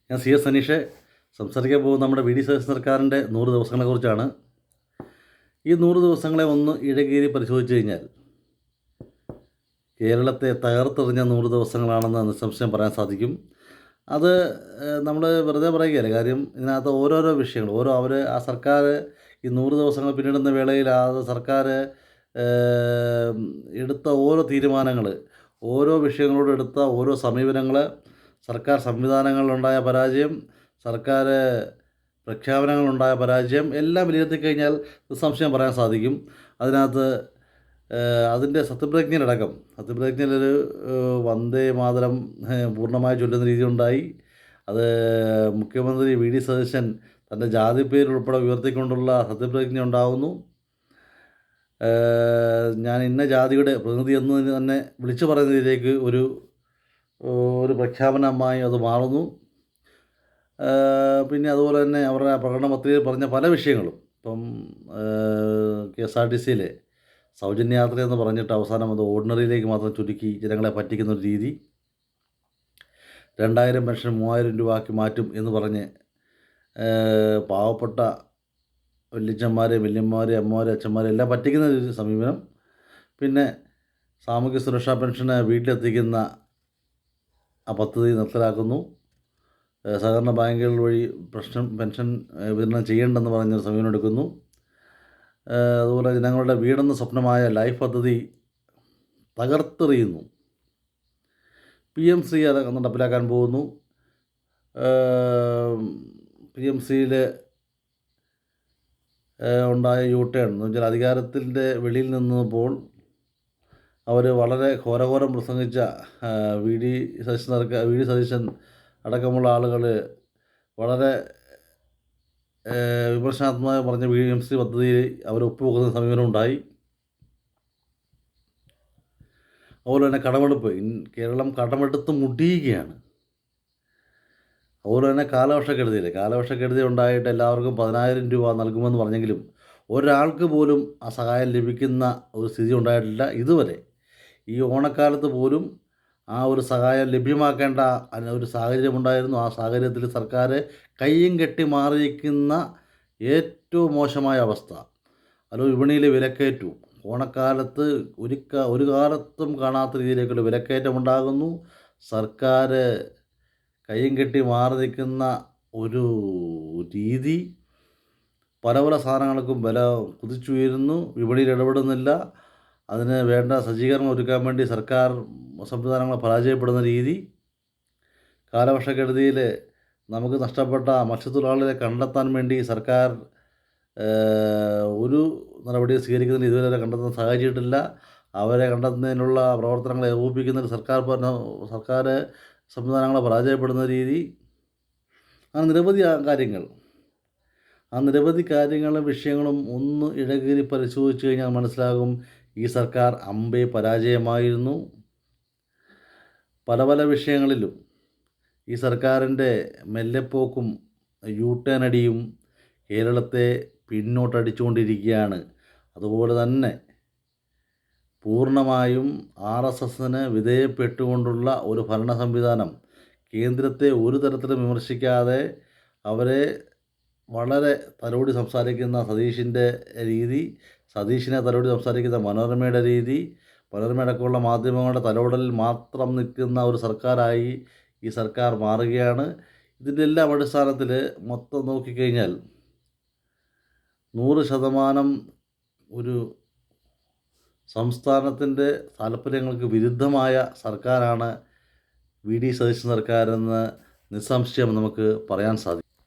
ഞാൻ C S Saneesh സംസാരിക്കാൻ പോകുന്ന നമ്മുടെ വി ഡി സതീശൻ സർക്കാരിൻ്റെ 100 ദിവസങ്ങളെക്കുറിച്ചാണ്. ഈ 100 ദിവസങ്ങളെ ഒന്ന് ഇഴകീരി പരിശോധിച്ച് കഴിഞ്ഞാൽ കേരളത്തെ തകർത്തെറിഞ്ഞ 100 ദിവസങ്ങളാണെന്ന് നിസ്സംശയം പറയാൻ സാധിക്കും. അത് നമ്മൾ വെറുതെ പറയുകയല്ല. കാര്യം ഇതിനകത്ത് ഓരോരോ വിഷയങ്ങൾ ആ സർക്കാർ ഈ 100 ദിവസങ്ങൾ പിന്നിടുന്ന വേളയിൽ സർക്കാർ എടുത്ത ഓരോ തീരുമാനങ്ങൾ, ഓരോ വിഷയങ്ങളോട് എടുത്ത ഓരോ സമീപനങ്ങൾ, സർക്കാർ സംവിധാനങ്ങളിലുണ്ടായ പരാജയം, സർക്കാർ പ്രഖ്യാപനങ്ങളുണ്ടായ പരാജയം എല്ലാം വിലയിരുത്തി കഴിഞ്ഞാൽ നിസ്സംശയം പറയാൻ സാധിക്കും. അതിനകത്ത് അതിൻ്റെ സത്യപ്രതിജ്ഞയിലൊരു വന്ദേ മാതരം പൂർണ്ണമായി ചൊല്ലുന്ന രീതി ഉണ്ടായി. അത് മുഖ്യമന്ത്രി വി ഡി സതീശൻ തൻ്റെ ജാതിപ്പേരുൾപ്പെടെ ഉയർത്തിക്കൊണ്ടുള്ള സത്യപ്രതിജ്ഞ ഉണ്ടാകുന്നു. ഞാൻ ഇന്ന ജാതിയുടെ പ്രതിനിധി എന്ന് തന്നെ വിളിച്ചു പറയുന്ന രീതിയിലേക്ക് ഒരു പ്രഖ്യാപനമായി അത് മാറുന്നു. പിന്നെ അതുപോലെ തന്നെ അവരുടെ പ്രകടന പത്രികയിൽ പറഞ്ഞ പല വിഷയങ്ങളും, ഇപ്പം KSRTC സൗജന്യ യാത്രയെന്ന് പറഞ്ഞിട്ട് അവസാനം അത് ഓർഡിനറിയിലേക്ക് മാത്രം ചുരുക്കി ജനങ്ങളെ പറ്റിക്കുന്ന ഒരു രീതി, 2000 പെൻഷൻ 3000 രൂപ ആക്കി മാറ്റും എന്ന് പറഞ്ഞ് പാവപ്പെട്ട വല്യച്ഛന്മാരെ, വല്യമ്മമാരെ, അമ്മമാരെ, അച്ഛന്മാരെ എല്ലാം പറ്റിക്കുന്ന ഒരു സമീപനം. പിന്നെ സാമൂഹ്യ സുരക്ഷാ പെൻഷന് വീട്ടിലെത്തിക്കുന്ന ആ പദ്ധതി നിർത്തലാക്കുന്നു. സഹകരണ ബാങ്കുകൾ വഴി പെൻഷൻ വിതരണം ചെയ്യേണ്ടെന്ന് പറഞ്ഞൊരു സമീപനം എടുക്കുന്നു. അതുപോലെ ജനങ്ങളുടെ വീടെന്ന സ്വപ്നമായ ലൈഫ് പദ്ധതി തകർത്തെറിയുന്നു. PMC അത് നടപ്പിലാക്കാൻ പോകുന്നു. PMCയിൽ ഉണ്ടായ U-ടേൺ എന്ന് വെച്ചാൽ അധികാരത്തിൻ്റെ വെളിയിൽ നിന്നപ്പോൾ അവർ വളരെ ഘോരഘോരം പ്രസംഗിച്ച വി ഡി സതീശൻ അടക്കമുള്ള ആളുകൾ വളരെ വിമർശനാത്മകമായി പറഞ്ഞ PMC പദ്ധതിയിൽ അവർ ഒപ്പുവെക്കുന്ന സമീപനം ഉണ്ടായി. അതുപോലെ തന്നെ കടമെടുപ്പ്, കേരളം കടമെടുത്ത് മുടിയുകയാണ്. അതുപോലെ തന്നെ കാലവർഷക്കെടുതി ഉണ്ടായിട്ട് എല്ലാവർക്കും 10,000 രൂപ നൽകുമെന്ന് പറഞ്ഞെങ്കിലും ഒരാൾക്ക് പോലും ആ സഹായം ലഭിക്കുന്ന ഒരു സ്ഥിതി ഉണ്ടായിട്ടില്ല ഇതുവരെ. ഈ ഓണക്കാലത്ത് പോലും ആ ഒരു സഹായം ലഭ്യമാക്കേണ്ട ഒരു സാഹചര്യമുണ്ടായിരുന്നു. ആ സാഹചര്യത്തിൽ സർക്കാർ കയ്യും കെട്ടി മാറിയിരിക്കുന്ന ഏറ്റവും മോശമായ അവസ്ഥ. അത് വിപണിയിലെ വിലക്കയറ്റു ഓണക്കാലത്ത് ഒരു കാലത്തും കാണാത്ത രീതിയിലേക്കുള്ള വിലക്കയറ്റമുണ്ടാകുന്നു. സർക്കാർ കയ്യും കെട്ടി മാറി നിൽക്കുന്ന ഒരു രീതി. പല സാധനങ്ങൾക്കും വില കുതിച്ചുയരുന്നു. വിപണിയിൽ ഇടപെടുന്നില്ല. അതിന് വേണ്ട സജ്ജീകരണം ഒരുക്കാൻ വേണ്ടി സർക്കാർ സംവിധാനങ്ങൾ പരാജയപ്പെടുന്ന രീതി. കാലവർഷക്കെടുതിയിൽ നമുക്ക് നഷ്ടപ്പെട്ട മത്സ്യത്തൊഴിലാളികളെ കണ്ടെത്താൻ വേണ്ടി സർക്കാർ ഒരു നടപടി സ്വീകരിക്കുന്നതിന് ഇതുവരെ കണ്ടെത്താൻ സാധിച്ചിട്ടില്ല. അവരെ കണ്ടെത്തുന്നതിനുള്ള പ്രവർത്തനങ്ങളെ ഏകോപിപ്പിക്കുന്നതിൽ സർക്കാർ സംവിധാനങ്ങളെ പരാജയപ്പെടുന്ന രീതി. നിരവധി കാര്യങ്ങളും വിഷയങ്ങളും ഒന്ന് ഇഴകീരി പരിശോധിച്ച് കഴിഞ്ഞാൽ മനസ്സിലാകും ഈ സർക്കാർ അമ്പേ പരാജയമായിരുന്നു. പല വിഷയങ്ങളിലും ഈ സർക്കാരിൻ്റെ മെല്ലെപ്പോക്കും U-ടേൺ അടിയും കേരളത്തെ പിന്നോട്ടടിച്ചുകൊണ്ടിരിക്കുകയാണ്. അതുപോലെ തന്നെ പൂർണ്ണമായും RSSന് വിധേയപ്പെട്ടുകൊണ്ടുള്ള ഒരു ഭരണ സംവിധാനം, കേന്ദ്രത്തെ ഒരു തരത്തിലും വിമർശിക്കാതെ അവരെ വളരെ തലോടി സംസാരിക്കുന്ന സതീഷിൻ്റെ രീതി, സതീഷിനെ തലോടി സംസാരിക്കുന്ന മനോരമയുടെ രീതി, മനോരമയടക്കമുള്ള മാധ്യമങ്ങളുടെ തലോടലിൽ മാത്രം നിൽക്കുന്ന ഒരു സർക്കാരായി ഈ സർക്കാർ മാറുകയാണ്. ഇതിൻ്റെ എല്ലാം അടിസ്ഥാനത്തിൽ മൊത്തം നോക്കിക്കഴിഞ്ഞാൽ 100% ഒരു സംസ്ഥാനത്തിൻ്റെ താല്പര്യങ്ങൾക്ക് വിരുദ്ധമായ സർക്കാരാണ് വി ഡി സതീശൻ സർക്കാരെന്ന് നിസ്സംശയം നമുക്ക് പറയാൻ സാധിക്കും.